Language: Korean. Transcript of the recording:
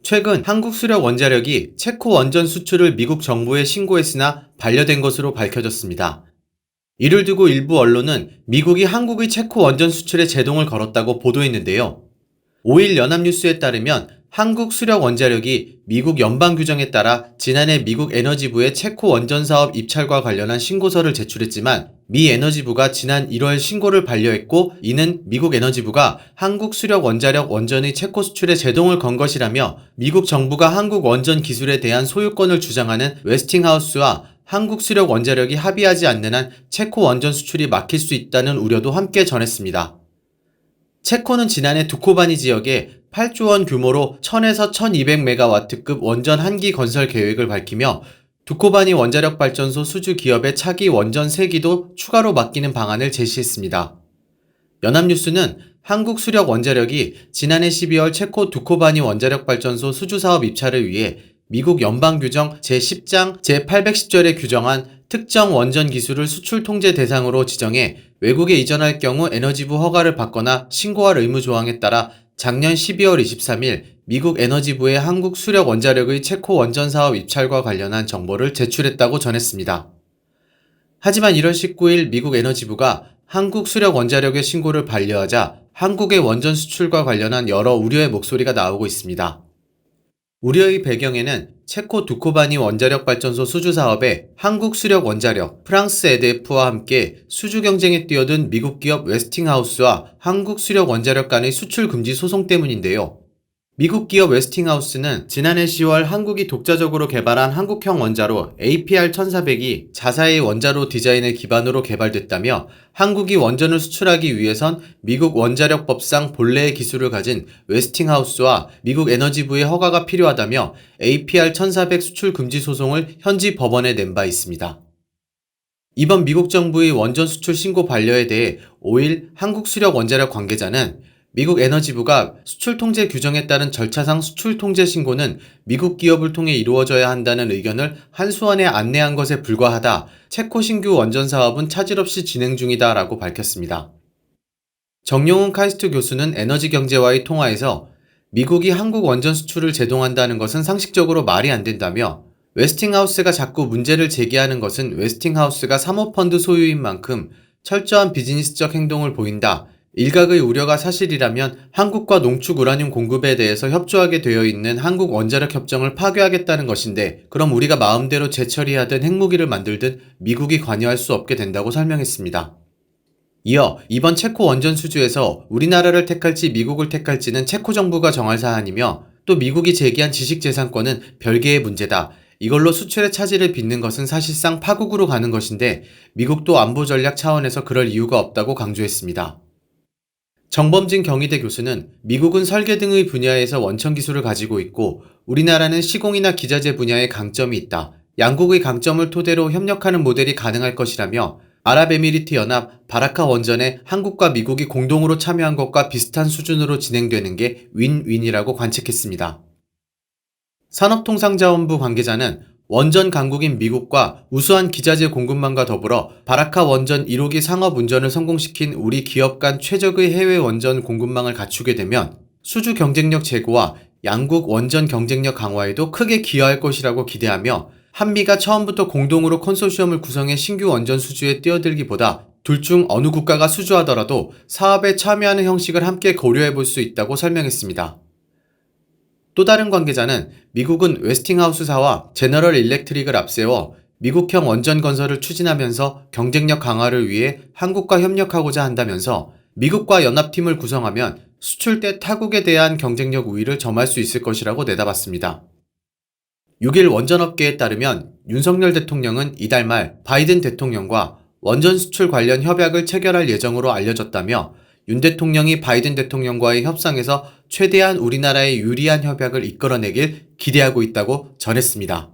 최근 한국수력원자력이 체코 원전 수출을 미국 정부에 신고했으나 반려된 것으로 밝혀졌습니다. 이를 두고 일부 언론은 미국이 한국의 체코 원전 수출에 제동을 걸었다고 보도했는데요. 5일 연합뉴스에 따르면 한국수력원자력이 미국 연방규정에 따라 지난해 미국 에너지부에 체코 원전 사업 입찰과 관련한 신고서를 제출했지만 미 에너지부가 지난 1월 신고를 반려했고, 이는 미국 에너지부가 한국수력원자력 원전의 체코 수출에 제동을 건 것이라며 미국 정부가 한국 원전 기술에 대한 소유권을 주장하는 웨스팅하우스와 한국수력원자력이 합의하지 않는 한 체코 원전 수출이 막힐 수 있다는 우려도 함께 전했습니다. 체코는 지난해 두코바니 지역에 8조 원 규모로 1000에서 1200메가와트급 원전 한기 건설 계획을 밝히며 두코바니 원자력 발전소 수주 기업의 차기 원전 3기도 추가로 맡기는 방안을 제시했습니다. 연합뉴스는 한국수력원자력이 지난해 12월 체코 두코바니 원자력 발전소 수주 사업 입찰을 위해 미국 연방규정 제10장 제810절에 규정한 특정 원전 기술을 수출 통제 대상으로 지정해 외국에 이전할 경우 에너지부 허가를 받거나 신고할 의무 조항에 따라 작년 12월 23일 미국 에너지부에 한국수력원자력의 체코 원전 사업 입찰과 관련한 정보를 제출했다고 전했습니다. 하지만 1월 19일 미국 에너지부가 한국수력원자력의 신고를 반려하자 한국의 원전 수출과 관련한 여러 우려의 목소리가 나오고 있습니다. 우려의 배경에는 체코 두코바니 원자력 발전소 수주 사업에 한국수력원자력, 프랑스 EDF와 함께 수주 경쟁에 뛰어든 미국 기업 웨스팅하우스와 한국수력원자력 간의 수출 금지 소송 때문인데요. 미국 기업 웨스팅하우스는 지난해 10월 한국이 독자적으로 개발한 한국형 원자로 APR-1400이 자사의 원자로 디자인을 기반으로 개발됐다며 한국이 원전을 수출하기 위해선 미국 원자력법상 본래의 기술을 가진 웨스팅하우스와 미국 에너지부의 허가가 필요하다며 APR-1400 수출 금지 소송을 현지 법원에 낸 바 있습니다. 이번 미국 정부의 원전 수출 신고 반려에 대해 5일 한국수력원자력 관계자는 미국 에너지부가 수출 통제 규정에 따른 절차상 수출 통제 신고는 미국 기업을 통해 이루어져야 한다는 의견을 한수원에 안내한 것에 불과하다. 체코 신규 원전 사업은 차질 없이 진행 중이다 라고 밝혔습니다. 정용훈 카이스트 교수는 에너지경제와의 통화에서 미국이 한국 원전 수출을 제동한다는 것은 상식적으로 말이 안 된다며, 웨스팅하우스가 자꾸 문제를 제기하는 것은 웨스팅하우스가 사모펀드 소유인 만큼 철저한 비즈니스적 행동을 보인다. 일각의 우려가 사실이라면 한국과 농축 우라늄 공급에 대해서 협조하게 되어 있는 한국 원자력 협정을 파괴하겠다는 것인데, 그럼 우리가 마음대로 재처리하든 핵무기를 만들든 미국이 관여할 수 없게 된다고 설명했습니다. 이어 이번 체코 원전 수주에서 우리나라를 택할지 미국을 택할지는 체코 정부가 정할 사안이며, 또 미국이 제기한 지식재산권은 별개의 문제다. 이걸로 수출의 차질을 빚는 것은 사실상 파국으로 가는 것인데 미국도 안보 전략 차원에서 그럴 이유가 없다고 강조했습니다. 정범진 경희대 교수는 미국은 설계 등의 분야에서 원천 기술을 가지고 있고 우리나라는 시공이나 기자재 분야에 강점이 있다. 양국의 강점을 토대로 협력하는 모델이 가능할 것이라며, 아랍에미리트 연합 바라카 원전에 한국과 미국이 공동으로 참여한 것과 비슷한 수준으로 진행되는 게 윈윈이라고 관측했습니다. 산업통상자원부 관계자는 원전 강국인 미국과 우수한 기자재 공급망과 더불어 바라카 원전 1호기 상업 운전을 성공시킨 우리 기업 간 최적의 해외 원전 공급망을 갖추게 되면 수주 경쟁력 제고와 양국 원전 경쟁력 강화에도 크게 기여할 것이라고 기대하며, 한미가 처음부터 공동으로 컨소시엄을 구성해 신규 원전 수주에 뛰어들기보다 둘 중 어느 국가가 수주하더라도 사업에 참여하는 형식을 함께 고려해 볼 수 있다고 설명했습니다. 또 다른 관계자는 미국은 웨스팅하우스사와 제너럴 일렉트릭을 앞세워 미국형 원전 건설을 추진하면서 경쟁력 강화를 위해 한국과 협력하고자 한다면서 미국과 연합팀을 구성하면 수출대 타국에 대한 경쟁력 우위를 점할 수 있을 것이라고 내다봤습니다. 6일 원전업계에 따르면 윤석열 대통령은 이달 말 바이든 대통령과 원전 수출 관련 협약을 체결할 예정으로 알려졌다며, 윤 대통령이 바이든 대통령과의 협상에서 최대한 우리나라에 유리한 협약을 이끌어내길 기대하고 있다고 전했습니다.